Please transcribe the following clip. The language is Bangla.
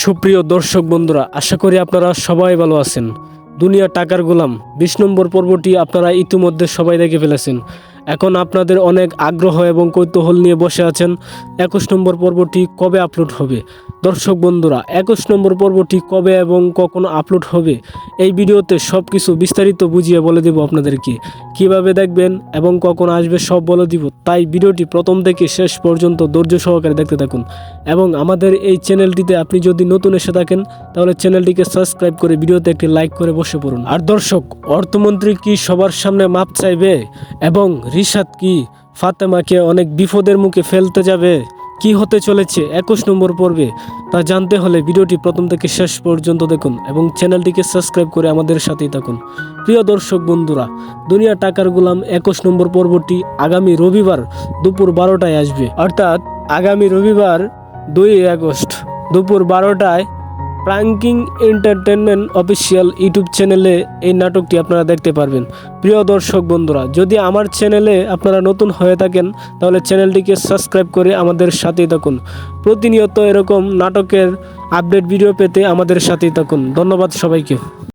সুপ্রিয় দর্শক বন্ধুরা, আশা করি আপনারা সবাই ভালো আছেন। দুনিয়া টাকার গোলাম ২০ নম্বর পর্বটি আপনারা ইতিমধ্যে সবাই দেখে ফেলেছেন। এখন আপনাদের অনেক আগ্রহ এবং কৌতূহল নিয়ে বসে আছেন ২১ নম্বর পর্বটি কবে আপলোড হবে। দর্শক বন্ধুরা, ২১ নম্বর পর্বটি কবে এবং কখন আপলোড হবে এই ভিডিওতে সব কিছু বিস্তারিত বুঝিয়ে বলে দেব আপনাদেরকে। কিভাবে দেখবেন এবং কখন আসবে সব বলে দিব, তাই ভিডিওটি প্রথম থেকে শেষ পর্যন্ত ধৈর্য সহকারে দেখতে থাকুন। এবং আমাদের এই চ্যানেলটিতে আপনি যদি নতুন এসে থাকেন তাহলে চ্যানেলটিকে সাবস্ক্রাইব করে ভিডিওতে একটি লাইক করে বসে পড়ুন। আর দর্শক, অর্থমন্ত্রী কি সবার সামনে মাপ চাইবে এবং রিশাদ কি ফাতেমাকে অনেক বিপদের মুখে ফেলতে যাবে? কি হতে চলেছে ২১ নম্বর পর্বে তা জানতে হলে ভিডিওটি প্রথম থেকে শেষ পর্যন্ত দেখুন এবং চ্যানেলটিকে সাবস্ক্রাইব করে আমাদের সাথেই থাকুন। প্রিয় দর্শক বন্ধুরা, দুনিয়া টাকার গোলাম ২১ নম্বর পর্বটি আগামী রবিবার দুপুর ১২টায় আসবে, অর্থাৎ আগামী রবিবার ২ আগস্ট দুপুর ১২টায় প্রাঙ্কিং এন্টারটেনমেন্ট অফিসিয়াল ইউটিউব চ্যানেলে এই নাটকটি আপনারা দেখতে পারবেন। প্রিয় দর্শক বন্ধুরা, যদি আমার চ্যানেলে আপনারা নতুন হয়ে থাকেন তাহলে চ্যানেলটিকে সাবস্ক্রাইব করে আমাদের সাথেই থাকুন। প্রতিনিয়ত এরকম নাটকের আপডেট ভিডিও পেতে আমাদের সাথেই থাকুন। ধন্যবাদ সবাইকে।